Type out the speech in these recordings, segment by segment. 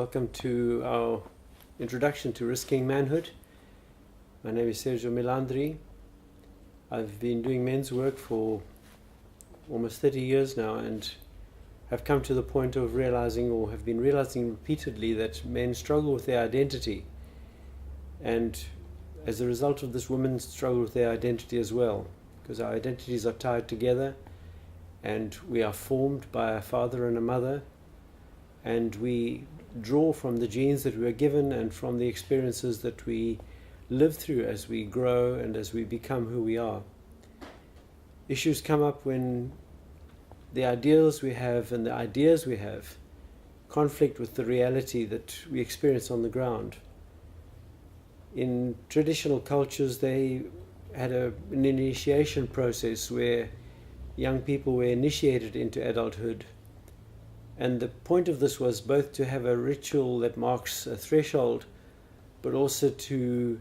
welcome to our introduction to Risking Manhood. My name is Sergio Milandri. I've been doing men's work for almost 30 years now and have come to the point of realizing, or have been realizing repeatedly, that men struggle with their identity. And as a result of this, women struggle with their identity as well, because our identities are tied together and we are formed by a father and a mother, and we draw from the genes that we are given and from the experiences that we live through as we grow and as we become who we are. Issues come up when the ideals we have and the ideas we have conflict with the reality that we experience on the ground. In traditional cultures, they had an initiation process where young people were initiated into adulthood. And the point of this was both to have a ritual that marks a threshold, but also to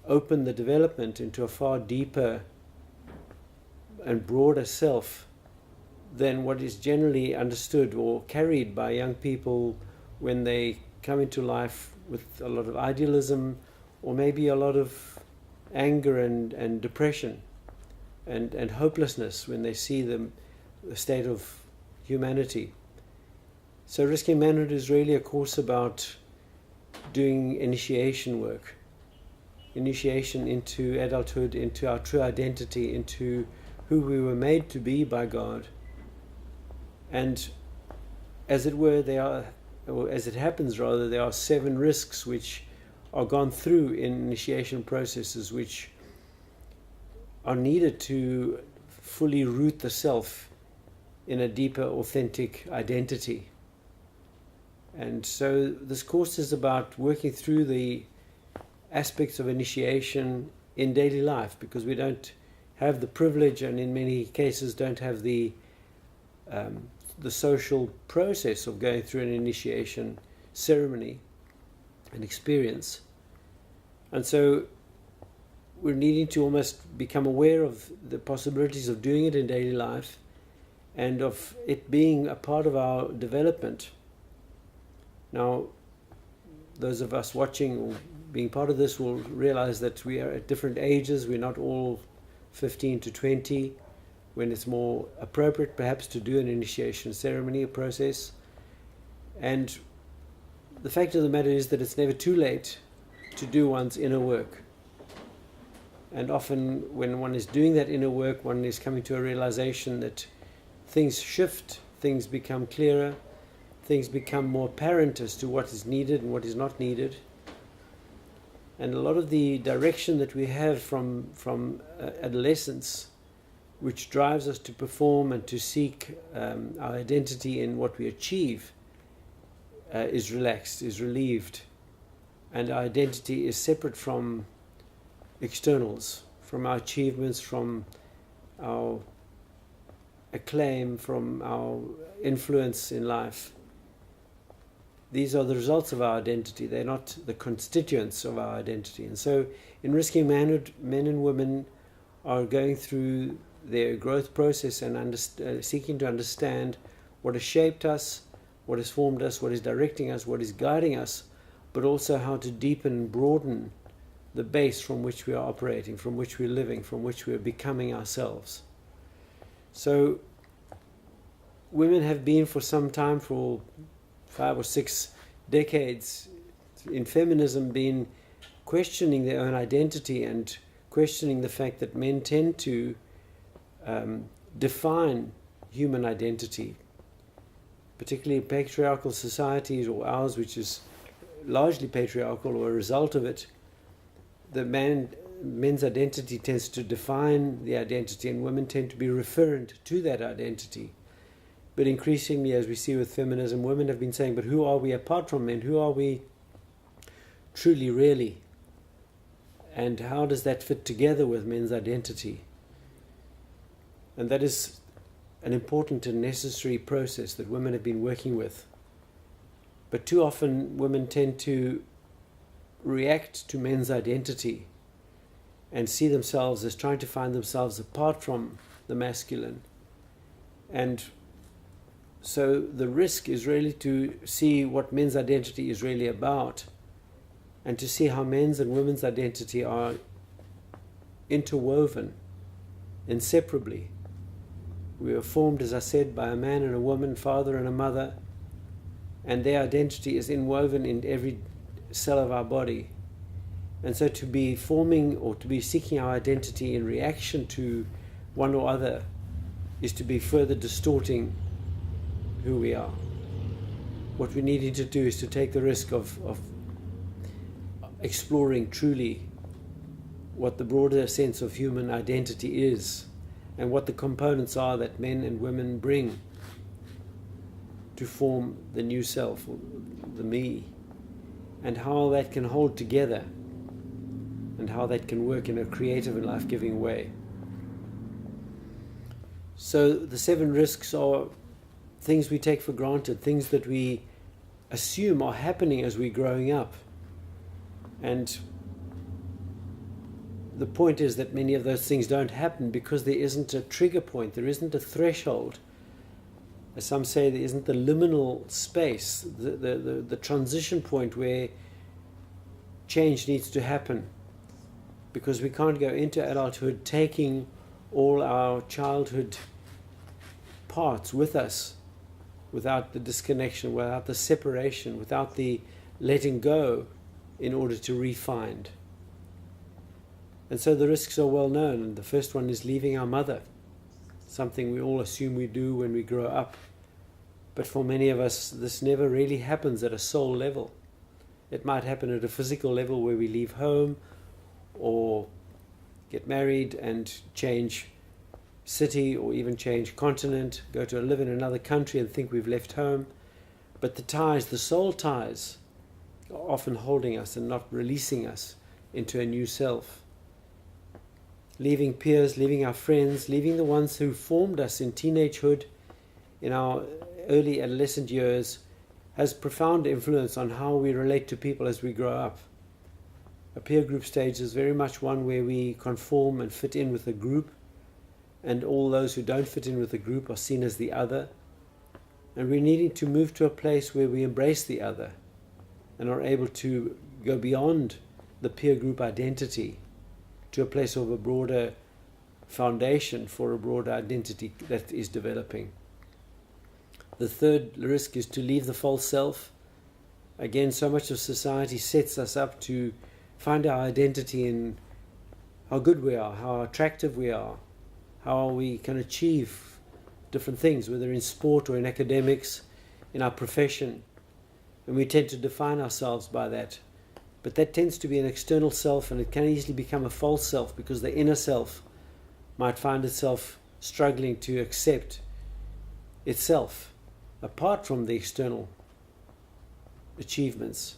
open the development into a far deeper and broader self than what is generally understood or carried by young people when they come into life with a lot of idealism, or maybe a lot of anger and depression and hopelessness when they see the state of humanity. So Risking Manhood is really a course about doing initiation work, initiation into adulthood, into our true identity, into who we were made to be by God. And as it were, or as it happens rather, there are 7 risks which are gone through in initiation processes, which are needed to fully root the self in a deeper, authentic identity. And so this course is about working through the aspects of initiation in daily life, because we don't have the privilege, and in many cases don't have the social process of going through an initiation ceremony and experience. And so we're needing to almost become aware of the possibilities of doing it in daily life and of it being a part of our development. Now, those of us watching or being part of this will realize that we are at different ages. We're not all 15 to 20, when it's more appropriate perhaps to do an initiation ceremony, a process. And the fact of the matter is that it's never too late to do one's inner work. And often when one is doing that inner work, one is coming to a realization that things shift, things become clearer, things become more apparent as to what is needed and what is not needed. And a lot of the direction that we have from adolescence, which drives us to perform and to seek our identity in what we achieve, is relaxed, is relieved. And our identity is separate from externals, from our achievements, from our acclaim, from our influence in life. These are the results of our identity. They're not the constituents of our identity. And so in Risking Manhood, men and women are going through their growth process and seeking to understand what has shaped us, what has formed us, what is directing us, what is guiding us, but also how to deepen and broaden the base from which we are operating, from which we're living, from which we're becoming ourselves. So women have been for some time, for 5 or 6 decades in feminism, been questioning their own identity and questioning the fact that men tend to define human identity, particularly patriarchal societies, or ours, which is largely patriarchal or a result of it. The men's identity tends to define the identity, and women tend to be referent to that identity. But increasingly, as we see with feminism, women have been saying, but who are we apart from men? Who are we truly, really? And how does that fit together with men's identity? And that is an important and necessary process that women have been working with. But too often, women tend to react to men's identity and see themselves as trying to find themselves apart from the masculine. And So the risk is really to see what men's identity is really about, and to see how men's and women's identity are interwoven inseparably. We were formed, as I said, by a man and a woman, father and a mother, and their identity is inwoven in every cell of our body. And so to be forming or to be seeking our identity in reaction to one or other is to be further distorting who we are. What we need to do is to take the risk of exploring truly what the broader sense of human identity is, and what the components are that men and women bring to form the new self, or the me, and how that can hold together, and how that can work in a creative and life-giving way. So the 7 risks are things we take for granted, things that we assume are happening as we're growing up. And the point is that many of those things don't happen because there isn't a trigger point, there isn't a threshold. As some say, there isn't the liminal space, the transition point where change needs to happen. Because we can't go into adulthood taking all our childhood parts with us without the disconnection, without the separation, without the letting go in order to refine. And so the risks are well known. And the first one is leaving our mother, something we all assume we do when we grow up. But for many of us, this never really happens at a soul level. It might happen at a physical level where we leave home or get married and change city or even change continent, go to live in another country and think we've left home. But the ties, the soul ties, are often holding us and not releasing us into a new self. Leaving peers, leaving our friends, leaving the ones who formed us in teenagehood, in our early adolescent years, has profound influence on how we relate to people as we grow up. A peer group stage is very much one where we conform and fit in with a group, and all those who don't fit in with the group are seen as the other. And we're needing to move to a place where we embrace the other and are able to go beyond the peer group identity to a place of a broader foundation for a broader identity that is developing. The third risk is to leave the false self. Again, so much of society sets us up to find our identity in how good we are, how attractive we are, how we can achieve different things, whether in sport or in academics, in our profession. And we tend to define ourselves by that. But that tends to be an external self, and it can easily become a false self because the inner self might find itself struggling to accept itself apart from the external achievements.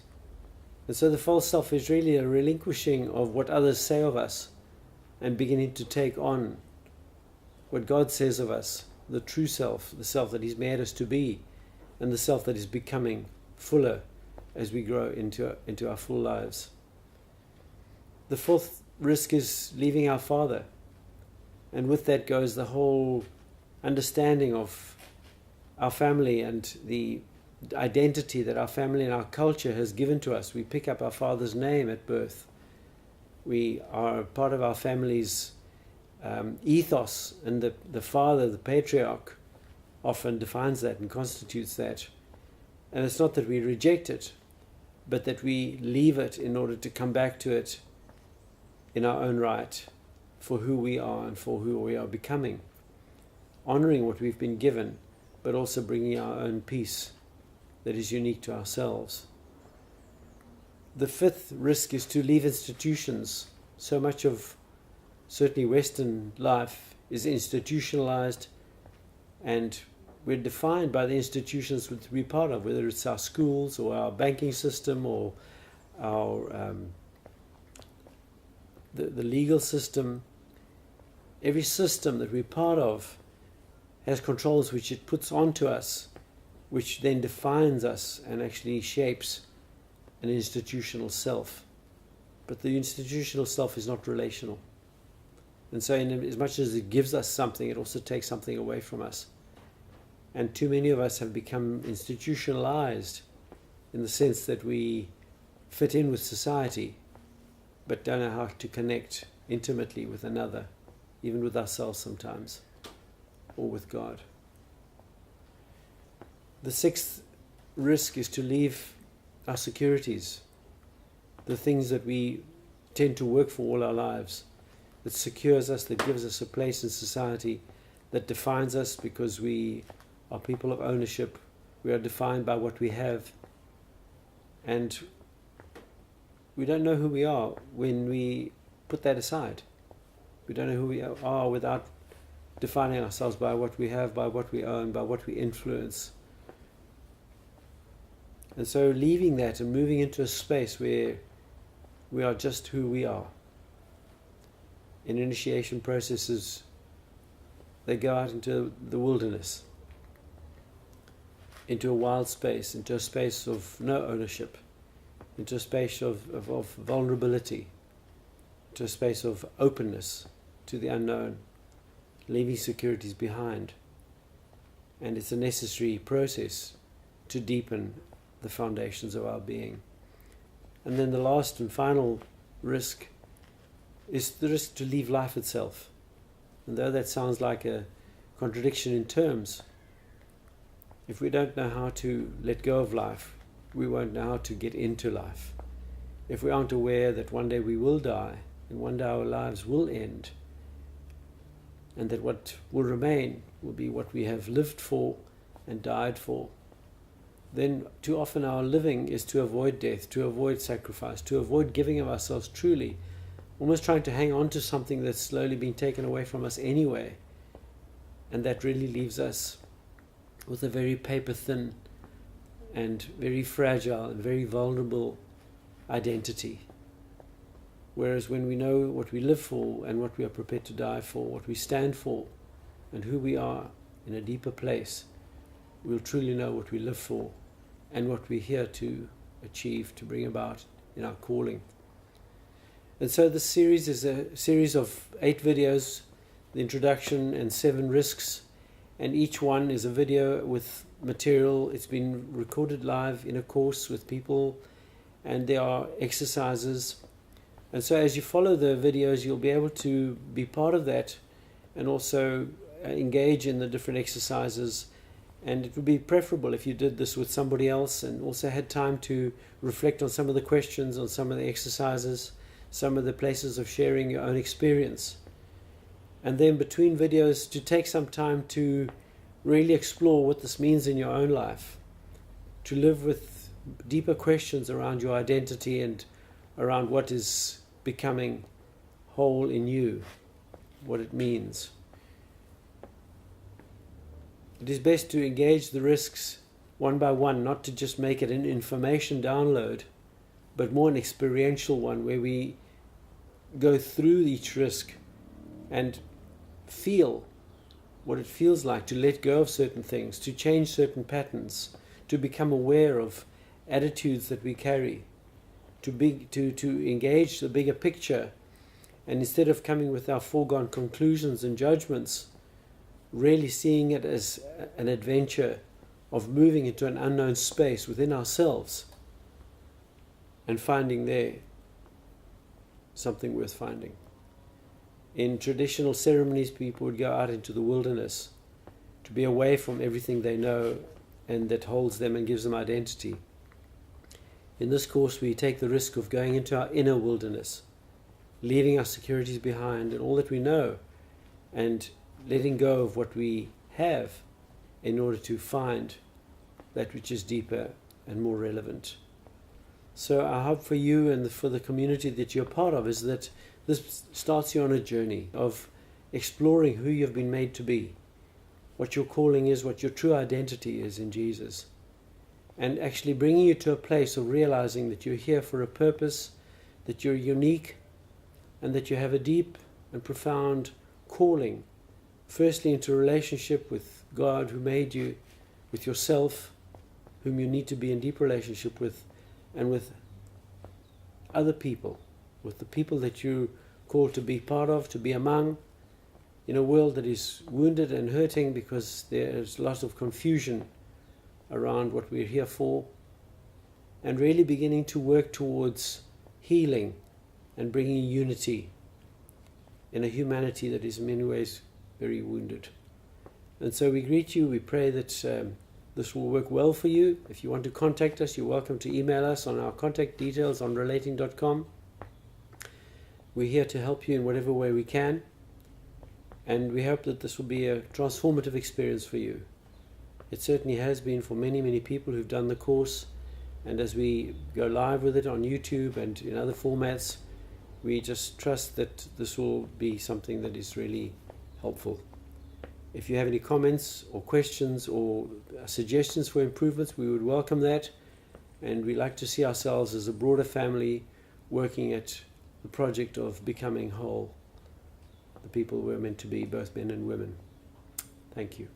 And so the false self is really a relinquishing of what others say of us and beginning to take on what God says of us, the true self, the self that He's made us to be, and the self that is becoming fuller as we grow into our full lives. The fourth risk is leaving our Father. And with that goes the whole understanding of our family and the identity that our family and our culture has given to us. We pick up our father's name at birth. We are part of our family's ethos, and the father, the patriarch, often defines that and constitutes that. And it's not that we reject it, but that we leave it in order to come back to it in our own right for who we are and for who we are becoming. Honoring what we've been given, but also bringing our own peace that is unique to ourselves. The fifth risk is to leave institutions. So much of certainly Western life is institutionalized, and we're defined by the institutions that we're part of, whether it's our schools or our banking system or our the legal system. Every system that we're part of has controls which it puts onto us, which then defines us and actually shapes an institutional self. But the institutional self is not relational. And so in as much as it gives us something, it also takes something away from us. And too many of us have become institutionalized in the sense that we fit in with society, but don't know how to connect intimately with another, even with ourselves sometimes, or with God. The sixth risk is to leave our securities, the things that we tend to work for all our lives, that secures us, that gives us a place in society, that defines us because we are people of ownership. We are defined by what we have. And we don't know who we are when we put that aside. We don't know who we are without defining ourselves by what we have, by what we own, by what we influence. And so leaving that and moving into a space where we are just who we are. In initiation processes, they go out into the wilderness, into a wild space, into a space of no ownership, into a space of vulnerability, into a space of openness to the unknown, leaving securities behind. And it's a necessary process to deepen the foundations of our being. And then the last and final risk is the risk to leave life itself. And though that sounds like a contradiction in terms, if we don't know how to let go of life, we won't know how to get into life. If we aren't aware that one day we will die, and one day our lives will end, and that what will remain will be what we have lived for and died for, then too often our living is to avoid death, to avoid sacrifice, to avoid giving of ourselves truly, almost trying to hang on to something that's slowly being taken away from us anyway. And that really leaves us with a very paper-thin and very fragile and very vulnerable identity. Whereas when we know what we live for and what we are prepared to die for, what we stand for, and who we are in a deeper place, we'll truly know what we live for and what we're here to achieve, to bring about in our calling. And so this series is a series of 8 videos, the introduction and 7 risks, and each one is a video with material. It's been recorded live in a course with people, and there are exercises. And so as you follow the videos, you'll be able to be part of that and also engage in the different exercises. And it would be preferable if you did this with somebody else and also had time to reflect on some of the questions, on some of the exercises, some of the places of sharing your own experience. And then between videos, to take some time to really explore what this means in your own life, to live with deeper questions around your identity and around what is becoming whole in you, what it means. It is best to engage the risks one by one, not to just make it an information download, but more an experiential one where we go through each risk and feel what it feels like to let go of certain things, to change certain patterns, to become aware of attitudes that we carry, to engage the bigger picture, and instead of coming with our foregone conclusions and judgments, really seeing it as an adventure of moving into an unknown space within ourselves and finding there something worth finding. In traditional ceremonies, people would go out into the wilderness to be away from everything they know and that holds them and gives them identity. In this course, we take the risk of going into our inner wilderness, leaving our securities behind and all that we know, and letting go of what we have in order to find that which is deeper and more relevant. So our hope for you and for the community that you're part of is that this starts you on a journey of exploring who you've been made to be, what your calling is, what your true identity is in Jesus, and actually bringing you to a place of realizing that you're here for a purpose, that you're unique, and that you have a deep and profound calling, firstly into a relationship with God who made you, with yourself, whom you need to be in deep relationship with, and with other people, with the people that you're called to be part of, to be among, in a world that is wounded and hurting because there's lots of confusion around what we're here for, and really beginning to work towards healing and bringing unity in a humanity that is in many ways very wounded. And so we greet you. We pray that this will work well for you. If you want to contact us, you're welcome to email us on our contact details on relating.com. We're here to help you in whatever way we can, and we hope that this will be a transformative experience for you. It certainly has been for many, many people who've done the course, and as we go live with it on YouTube and in other formats, we just trust that this will be something that is really helpful. If you have any comments or questions or suggestions for improvements, we would welcome that, and we like to see ourselves as a broader family working at the project of becoming whole, the people we're meant to be, both men and women. Thank you.